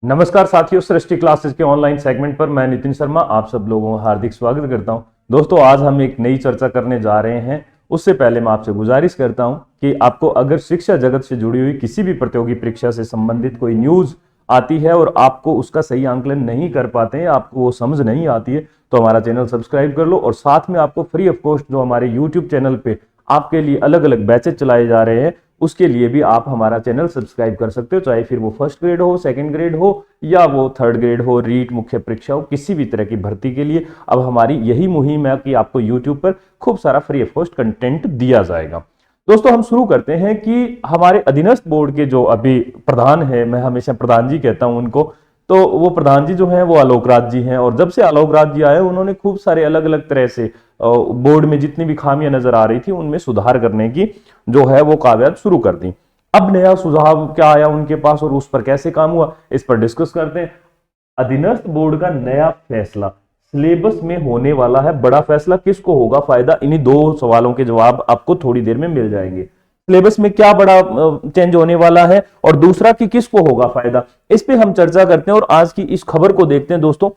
नमस्कार साथियों, सृष्टि क्लासेस के ऑनलाइन सेगमेंट पर मैं नितिन शर्मा आप सब लोगों का हार्दिक स्वागत करता हूं। दोस्तों, आज हम एक नई चर्चा करने जा रहे हैं। उससे पहले मैं आपसे गुजारिश करता हूं कि आपको अगर शिक्षा जगत से जुड़ी हुई किसी भी प्रतियोगी परीक्षा से संबंधित कोई न्यूज आती है और आपको उसका सही आंकलन नहीं कर पाते हैं, आपको वो समझ नहीं आती है, तो हमारा चैनल सब्सक्राइब कर लो। और साथ में आपको फ्री ऑफ कॉस्ट जो हमारे यूट्यूब चैनल पे आपके लिए अलग अलग बैचेज चलाए जा रहे हैं, उसके लिए भी आप हमारा चैनल सब्सक्राइब कर सकते हो, चाहे फिर वो फर्स्ट ग्रेड हो, सेकंड ग्रेड हो या वो थर्ड ग्रेड हो, रीट, मुख्य परीक्षा हो, किसी भी तरह की भर्ती के लिए अब हमारी यही मुहिम है कि आपको यूट्यूब पर खूब सारा फ्री ऑफ कॉस्ट कंटेंट दिया जाएगा। दोस्तों, हम शुरू करते हैं कि हमारे अधीनस्थ बोर्ड के जो अभी प्रधान है, मैं हमेशा प्रधान जी कहता हूं उनको, तो वो प्रधान जी जो हैं वो आलोक राज जी हैं। और जब से आलोक राज जी आए उन्होंने खूब सारे अलग अलग तरह से बोर्ड में जितनी भी खामियां नजर आ रही थी उनमें सुधार करने की जो है वो कामयाब शुरू कर दी। अब नया सुझाव क्या आया उनके पास और उस पर कैसे काम हुआ, इस पर डिस्कस करते हैं। अधीनस्थ बोर्ड का नया फैसला, सिलेबस में होने वाला है बड़ा फैसला, किसको होगा फायदा, इन्हीं दो सवालों के जवाब आपको थोड़ी देर में मिल जाएंगे। सिलेबस में क्या बड़ा चेंज होने वाला है और दूसरा कि किसको होगा फायदा, इस पे हम चर्चा करते हैं। और आज की इस खबर को देखते हैं। दोस्तों,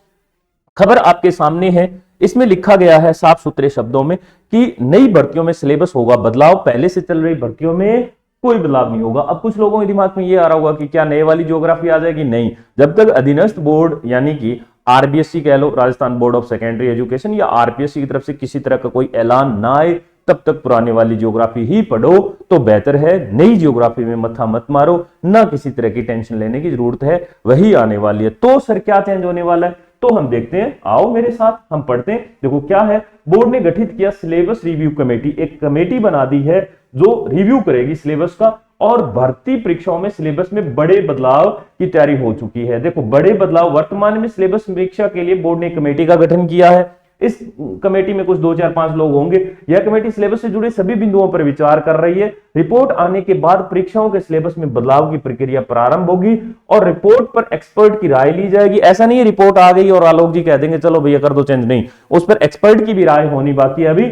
खबर आपके सामने है, इसमें लिखा गया है साफ सुथरे शब्दों में कि नई भर्तियों में सिलेबस होगा बदलाव, पहले से चल रही भर्तियों में कोई बदलाव नहीं होगा। अब कुछ लोगों के दिमाग में ये आ रहा होगा कि क्या नए वाली ज्योग्राफी आ जाएगी? नहीं, जब तक अधीनस्थ बोर्ड यानी कि आरबीएससी कह लो, Rajasthan board of secondary education, या आरपीएससी की तरफ से किसी तरह का कोई ऐलान ना आए, तब तक पुराने वाली ज्योग्राफी ही पढ़ो तो बेहतर है। नई ज्योग्राफी में मत्था मत मारो, ना किसी तरह की टेंशन लेने की जरूरत है, वही आने वाली है। तो सर क्या चेंज होने वाला है, तो हम देखते हैं, आओ मेरे साथ हम पढ़ते हैं। देखो क्या है, बोर्ड ने गठित किया सिलेबस रिव्यू कमेटी, एक कमेटी बना दी है जो रिव्यू करेगी सिलेबस का, और भर्ती परीक्षाओं में सिलेबस में बड़े बदलाव की तैयारी हो चुकी है। देखो बड़े बदलाव, वर्तमान में सिलेबस परीक्षा के लिए बोर्ड ने कमेटी का गठन किया है। इस कमेटी में कुछ 2 4 5 लोग होंगे। यह कमेटी सिलेबस से जुड़े सभी बिंदुओं पर विचार कर रही है। रिपोर्ट आने के बाद परीक्षाओं के सिलेबस में बदलाव की प्रक्रिया प्रारंभ होगी और रिपोर्ट पर एक्सपर्ट की राय ली जाएगी। ऐसा नहीं है रिपोर्ट आ गई और आलोक जी कह देंगे चलो भैया कर दो चेंज, नहीं, उस पर एक्सपर्ट की भी राय होनी बाकी है अभी।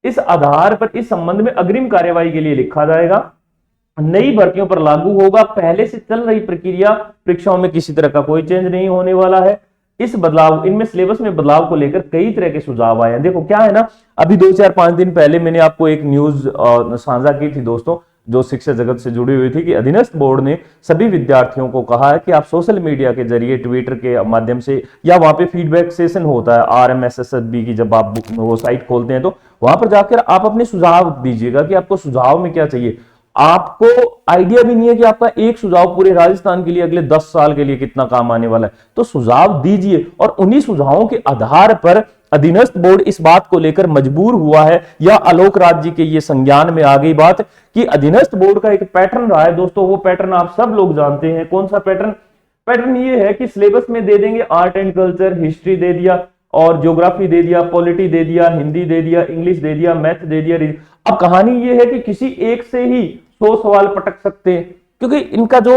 इस आधार पर इस संबंध में अग्रिम कार्यवाही के लिए लिखा जाएगा। नई भर्तियों पर लागू होगा, पहले से चल रही प्रक्रिया, परीक्षाओं में किसी तरह का कोई चेंज नहीं होने वाला है। इस बदलाव, इनमें सिलेबस में बदलाव को लेकर कई तरह के सुझाव आए हैं। देखो क्या है ना, अभी 2 4 5 दिन पहले मैंने आपको एक न्यूज साझा की थी दोस्तों, जो शिक्षा जगत से जुड़ी हुई थी, कि अधीनस्थ बोर्ड ने सभी विद्यार्थियों को कहा है कि आप सोशल मीडिया के जरिए, ट्विटर के माध्यम से, या वहां पे फीडबैक सेशन होता है RMSSB की, जब आप वो साइट खोलते हैं तो वहां पर जाकर आप अपने सुझाव दीजिएगा कि आपको सुझाव में क्या चाहिए। आपको आइडिया भी नहीं है कि आपका एक सुझाव पूरे राजस्थान के लिए अगले 10 साल के लिए कितना काम आने वाला है, तो सुझाव दीजिए। और उन्हीं सुझावों के आधार पर अधीनस्थ बोर्ड इस बात को लेकर मजबूर हुआ है, या आलोक राज जी के ये संज्ञान में आ गई बात कि अधीनस्थ बोर्ड का एक पैटर्न रहा है। दोस्तों, वो पैटर्न आप सब लोग जानते हैं। कौन सा पैटर्न? पैटर्न ये है कि सिलेबस में दे देंगे आर्ट एंड कल्चर, हिस्ट्री दे दिया, और ज्योग्राफी दे दिया, पॉलिटी दे दिया, हिंदी दे दिया, इंग्लिश दे दिया, मैथ दे दिया। अब कहानी ये है कि किसी एक से ही 100 सवाल पटक सकते हैं, क्योंकि इनका जो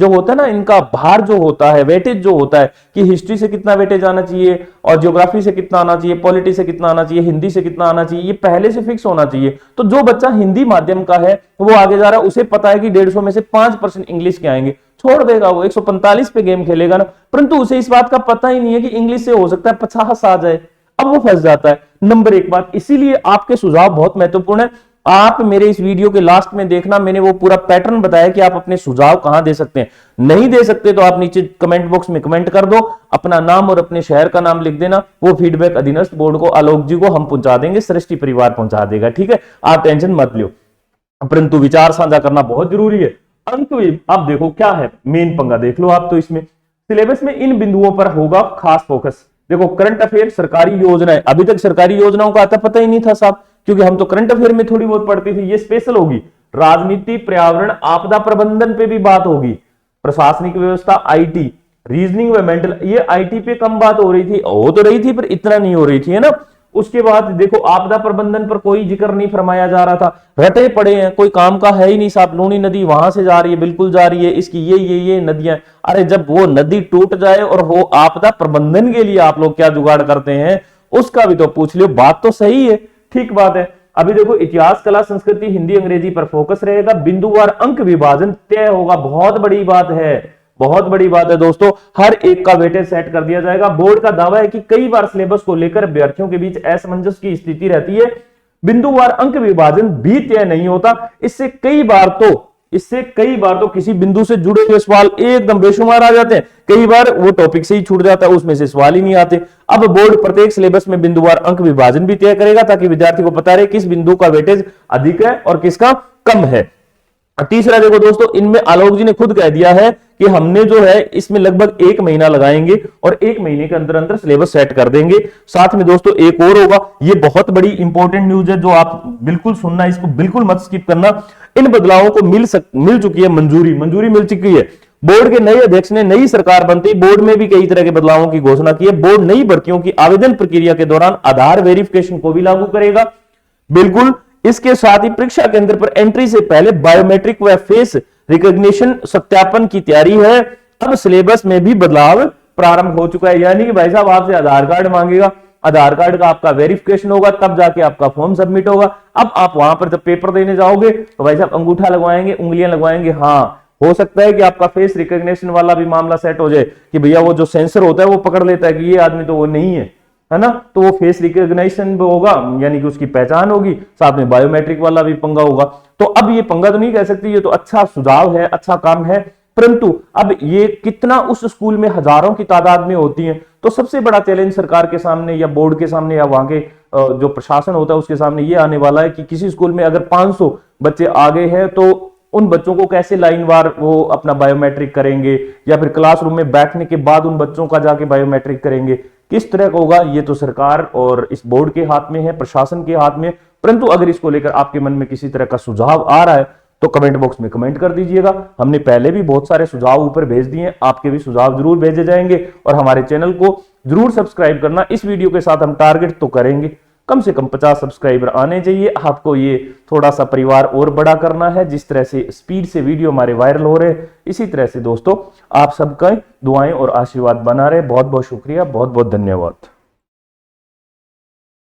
होता है ना, इनका भार जो होता है, वेटेज जो होता है कि हिस्ट्री से कितना वेटेज आना चाहिए, और ज्योग्राफी से कितना आना चाहिए, पॉलिटी से कितना आना चाहिए, हिंदी से कितना आना चाहिए, ये पहले से फिक्स होना चाहिए। तो जो बच्चा हिंदी माध्यम का है वो आगे जा रहा है, उसे पता है कि 150 में से 5% इंग्लिश के आएंगे, छोड़ देगा, वो 145 पे गेम खेलेगा ना। परंतु उसे इस बात का पता ही नहीं है कि इंग्लिश से हो सकता है 50 आ जाए, अब वो फंस जाता है। नंबर 1 बात, इसीलिए आपके सुझाव बहुत महत्वपूर्ण है। आप मेरे इस वीडियो के लास्ट में देखना, मैंने वो पूरा पैटर्न बताया कि आप अपने सुझाव कहां दे सकते हैं। नहीं दे सकते तो आप नीचे कमेंट बॉक्स में कमेंट कर दो, अपना नाम और अपने शहर का नाम लिख देना। वो फीडबैक अधीनस्थ बोर्ड को, आलोक जी को हम पहुंचा देंगे, सृष्टि परिवार पहुंचा देगा, ठीक है, आप टेंशन मत लो। परंतु विचार साझा करना बहुत जरूरी है। अंक आप देखो क्या है, मेन पंगा देख लो आप। तो इसमें सिलेबस में इन बिंदुओं पर होगा खास फोकस। देखो, करंट अफेयर, सरकारी योजनाएं, अभी तक सरकारी योजनाओं का आता पता ही नहीं था साहब, क्योंकि हम तो करंट अफेयर में थोड़ी बहुत पढ़ती थी। ये स्पेशल होगी। राजनीति, पर्यावरण, आपदा प्रबंधन पे भी बात होगी, प्रशासनिक व्यवस्था, आईटी, रीजनिंग व मेंटल, ये आईटी पे कम बात हो रही थी, हो तो रही थी पर इतना नहीं हो रही थी, है ना। उसके बाद देखो, आपदा प्रबंधन पर कोई जिक्र नहीं फरमाया जा रहा था, रटे पड़े हैं, कोई काम का है ही नहीं साहब। लूनी नदी वहां से जा रही है, बिल्कुल जा रही है, इसकी ये नदियां, अरे जब वो नदी टूट जाए और वो आपदा प्रबंधन के लिए आप लोग क्या जुगाड़ करते हैं, उसका भी तो पूछ लियो। बात तो सही है, ठीक बात है। अभी देखो, इतिहास, कला, संस्कृति, हिंदी, अंग्रेजी पर फोकस रहेगा। बिंदुवार अंक विभाजन तय होगा, बहुत बड़ी बात है। बहुत बड़ी बात है दोस्तों, हर एक का वेटेज सेट कर दिया जाएगा। बोर्ड का दावा है कि कई बार सिलेबस को लेकर अभ्यर्थियों के बीच असमंजस की स्थिति रहती है, बिंदुवार अंक विभाजन भी तय नहीं होता। इससे कई बार तो किसी बिंदु से जुड़े हुए सवाल एकदम बेशुमार आ जाते हैं, कई बार वो टॉपिक से ही छूट जाता है, उसमें से सवाल ही नहीं आते। अब बोर्ड प्रत्येक सिलेबस में बिंदुवार अंक विभाजन भी तय करेगा ताकि विद्यार्थी को पता रहे किस बिंदु का वेटेज अधिक है और किसका कम है। तीसरा देखो दोस्तों, इनमें आलोक जी ने खुद कह दिया है कि हमने जो है इसमें लगभग 1 महीना लगाएंगे और 1 महीने के अंदर अंदर सिलेबस सेट कर देंगे। साथ में दोस्तों एक और होगा, ये बहुत बड़ी इंपॉर्टेंट न्यूज है जो आप बिल्कुल सुनना, इसको बिल्कुल मत स्किप करना। इन बदलावों को मिल चुकी है मंजूरी मिल चुकी है। बोर्ड के नए अध्यक्ष ने नई सरकार बनते ही बोर्ड में भी कई तरह के बदलावों की घोषणा की है। बोर्ड नई भर्तियों की आवेदन प्रक्रिया के दौरान आधार वेरिफिकेशन को भी लागू करेगा। बिल्कुल, इसके साथ ही परीक्षा केंद्र पर एंट्री से पहले बायोमेट्रिक व फेस रिकॉग्निशन सत्यापन की तैयारी है। अब सिलेबस में भी बदलाव प्रारंभ हो चुका है, यानी कि भाई साहब आपसे आधार कार्ड मांगेगा, आधार कार्ड का आपका वेरिफिकेशन होगा, तब जाके आपका फॉर्म सबमिट होगा। अब आप वहां पर जब पेपर देने जाओगे तो भाई साहब अंगूठा लगवाएंगे, उंगलियां लगवाएंगे। हाँ, हो सकता है कि आपका फेस रिकॉग्निशन वाला भी मामला सेट हो जाए कि भैया वो जो सेंसर होता है वो पकड़ लेता है कि ये आदमी तो वो नहीं है ना, तो वो फेस रिकॉग्निशन भी होगा, यानी कि उसकी पहचान होगी, साथ में बायोमेट्रिक वाला भी पंगा होगा। तो अब ये पंगा तो नहीं कह सकती, ये तो अच्छा सुझाव है, अच्छा काम है, परंतु अब ये कितना उस स्कूल में हजारों की तादाद में होती है, तो सबसे बड़ा चैलेंज सरकार के सामने या बोर्ड के सामने या वहां के जो प्रशासन होता है उसके सामने ये आने वाला है कि किसी स्कूल में अगर 500 बच्चे आ गए हैं तो उन बच्चों को कैसे लाइनवार वो अपना बायोमेट्रिक करेंगे, या फिर क्लासरूम में बैठने के बाद उन बच्चों का जाके बायोमेट्रिक करेंगे, किस तरह का होगा, ये तो सरकार और इस बोर्ड के हाथ में है, प्रशासन के हाथ में। परंतु अगर इसको लेकर आपके मन में किसी तरह का सुझाव आ रहा है तो कमेंट बॉक्स में कमेंट कर दीजिएगा। हमने पहले भी बहुत सारे सुझाव ऊपर भेज दिए हैं, आपके भी सुझाव जरूर भेजे जाएंगे और हमारे चैनल को जरूर सब्सक्राइब करना। इस वीडियो के साथ हम टारगेट तो करेंगे, कम से कम 50 सब्सक्राइबर आने चाहिए। आपको ये थोड़ा सा परिवार और बड़ा करना है। जिस तरह से स्पीड से वीडियो हमारे वायरल हो रहे हैं, इसी तरह से दोस्तों आप सबका दुआएं और आशीर्वाद बना रहे। बहुत बहुत शुक्रिया, बहुत बहुत धन्यवाद।